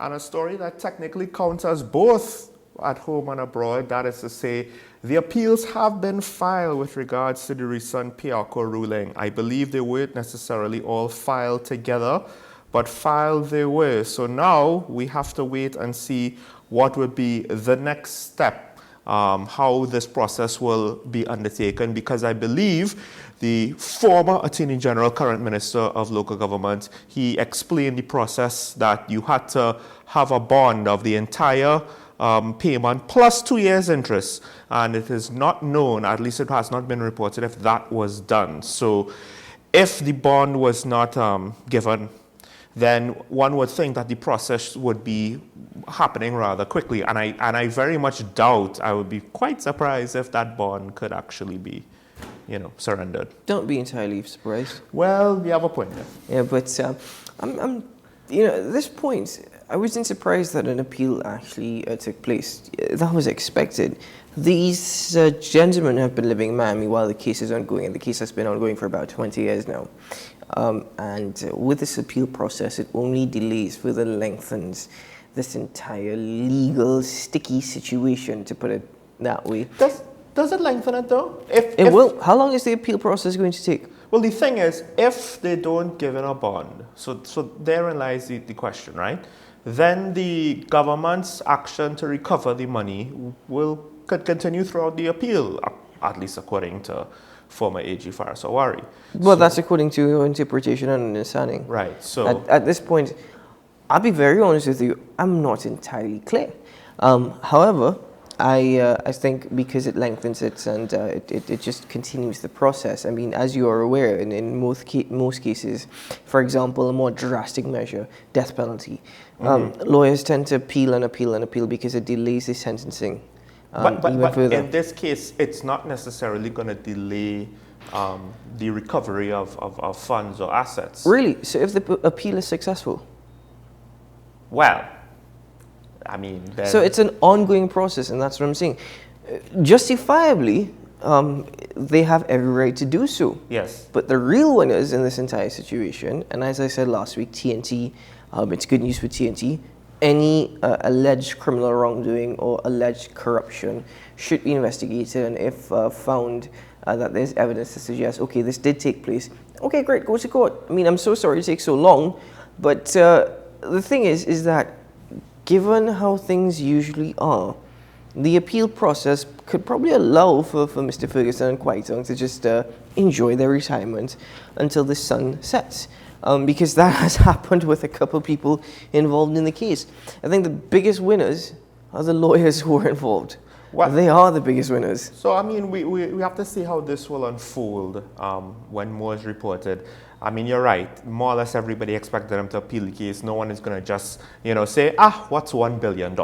and a story that technically counts as both at home and abroad. That is to say, the appeals have been filed with regards to the recent Piarco ruling. I believe they weren't necessarily all filed together, but filed they were. So now we have to wait and see what would be the next step, how this process will be undertaken, because I believe the former Attorney General, current Minister of Local Government, he explained the process that you had to have a bond of the entire payment plus 2 years interest, and it is not known, at least it has not been reported, if that was done. So if the bond was not given, then one would think that the process would be happening rather quickly, and I very much doubt, I would be quite surprised if that bond could actually be, surrendered. Don't be entirely surprised. Well, you have a point there. Yeah, but I'm at this point, I wasn't surprised that an appeal actually took place. That was expected. These gentlemen have been living in Miami while the case is ongoing, and the case has been ongoing for about 20 years now. And with this appeal process, it only delays, further lengthens this entire legal sticky situation, to put it that way. Does it lengthen it though? It will. How long is the appeal process going to take? Well, the thing is, if they don't give in a bond, so therein lies the question, right? Then the government's action to recover the money could continue throughout the appeal, at least according to former AG Faris Awari. Well, that's according to your interpretation and understanding. Right. So at this point, I'll be very honest with you, I'm not entirely clear. However, I think because it lengthens it and it just continues the process. I mean, as you are aware, in most cases, for example, a more drastic measure, death penalty, lawyers tend to appeal and appeal and appeal because it delays the sentencing. But in this case, it's not necessarily going to delay the recovery of funds or assets. Really? So if the appeal is successful? Well, I mean... So it's an ongoing process, and that's what I'm saying. Justifiably, they have every right to do so. Yes. But the real winners in this entire situation, and as I said last week, TNT, it's good news for TNT, any alleged criminal wrongdoing or alleged corruption should be investigated, and if found that there's evidence to suggest, okay, this did take place, okay, great, go to court. I mean, I'm so sorry it takes so long, but the thing is that given how things usually are, the appeal process could probably allow for Mr. Ferguson and Quaitong to just enjoy their retirement until the sun sets. Because that has happened with a couple of people involved in the case. I think the biggest winners are the lawyers who are involved. Well, they are the biggest winners. So, I mean, we have to see how this will unfold when more is reported. I mean, you're right. More or less everybody expected them to appeal the case. No one is going to just, say, what's $1 billion?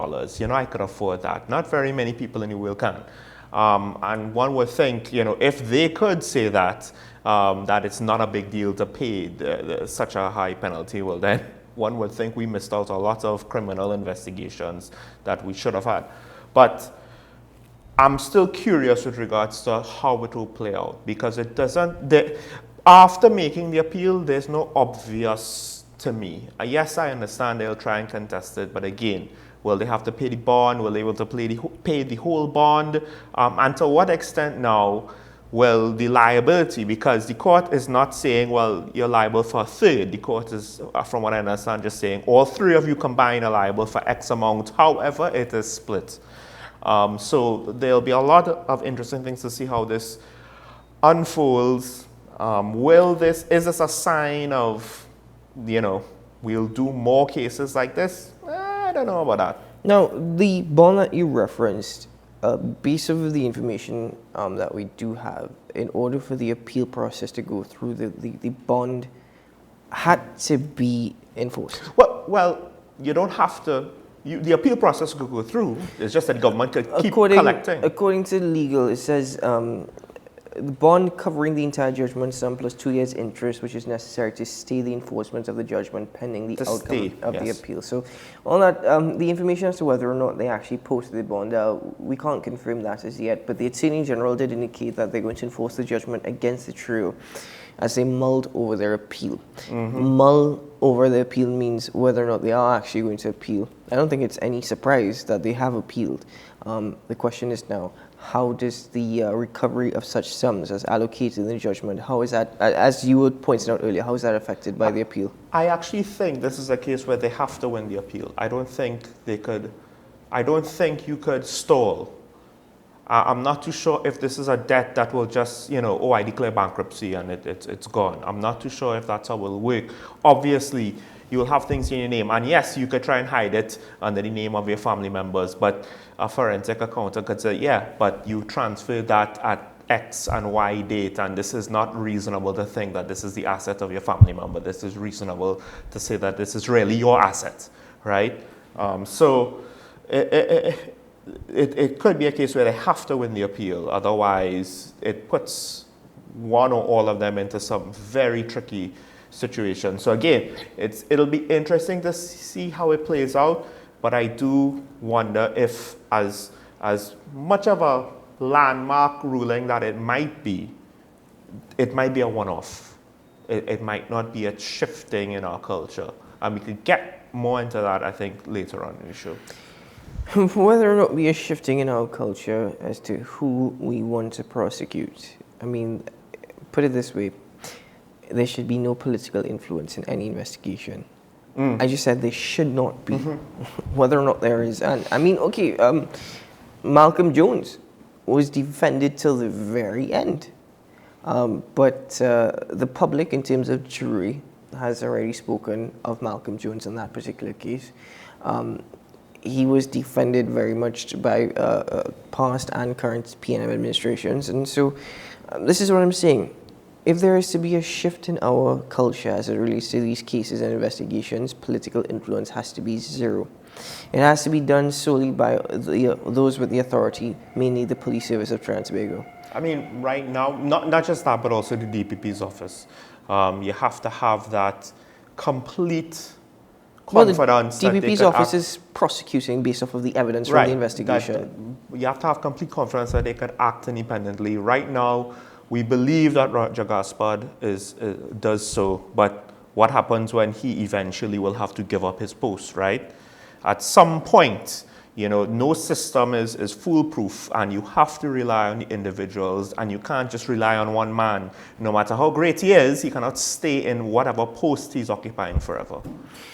I could afford that. Not very many people in the world can. And one would think, if they could say that, that it's not a big deal to pay such a high penalty, well then one would think we missed out a lot of criminal investigations that we should have had. But I'm still curious with regards to how it will play out, because it doesn't... After making the appeal, there's no obvious to me. Yes, I understand they'll try and contest it, but again, will they have to pay the bond? Will they be able to pay the whole bond? And to what extent now will the liability, because the court is not saying, well, you're liable for a third. The court is, from what I understand, just saying all three of you combined are liable for X amount, however it is split. So there'll be a lot of interesting things to see how this unfolds. Is this a sign of, we'll do more cases like this? I don't know about that. Now, the bond that you referenced, based on the information that we do have, in order for the appeal process to go through, the bond had to be enforced. Well, you don't have to. The appeal process could go through. It's just that the government could keep collecting. According to legal, it says the bond covering the entire judgment sum plus 2 years interest, which is necessary to stay the enforcement of the judgment pending the outcome of the appeal. So all that, the information as to whether or not they actually posted the bond, we can't confirm that as yet, but the Attorney General did indicate that they're going to enforce the judgment against the trio as they mulled over their appeal. Mull over the appeal means whether or not they are actually going to appeal. I don't think it's any surprise that they have appealed. The question is now, how does the recovery of such sums as allocated in the judgment, how is that, as you were pointing out earlier, how is that affected by the appeal? I actually think this is a case where they have to win the appeal. I don't think you could stall. I'm not too sure if this is a debt that will just, I declare bankruptcy and it's gone. I'm not too sure if that's how it will work. Obviously, you will have things in your name. And yes, you could try and hide it under the name of your family members, but a forensic accountant could say, yeah, but you transferred that at X and Y date, and this is not reasonable to think that this is the asset of your family member. This is reasonable to say that this is really your asset, right? So it could be a case where they have to win the appeal. Otherwise, it puts one or all of them into some very tricky situation. So again, it'll be interesting to see how it plays out, but I do wonder if as much of a landmark ruling that it might be a one-off. It might not be a shifting in our culture. And we could get more into that, I think, later on in the show. Whether or not we are shifting in our culture as to who we want to prosecute. I mean, put it this way. There should be no political influence in any investigation. I just said there should not be. Whether or not there is. And I mean, okay, Malcolm Jones was defended till the very end. But the public, in terms of jury, has already spoken of Malcolm Jones in that particular case. He was defended very much by past and current PNM administrations. And so this is what I'm saying. If there is to be a shift in our culture as it relates to these cases and investigations, political influence has to be zero. It has to be done solely by those with the authority, mainly the Police Service of Trinidad and Tobago. I mean, right now, not just that, but also the DPP's office. You have to have that complete confidence. Well, the DPP's office is prosecuting based off of the evidence from the investigation. You have to have complete confidence that they could act independently. Right now, we believe that Roger Gaspard does so, but what happens when he eventually will have to give up his post, right? At some point, no system is foolproof, and you have to rely on the individuals, and you can't just rely on one man. No matter how great he is, he cannot stay in whatever post he's occupying forever.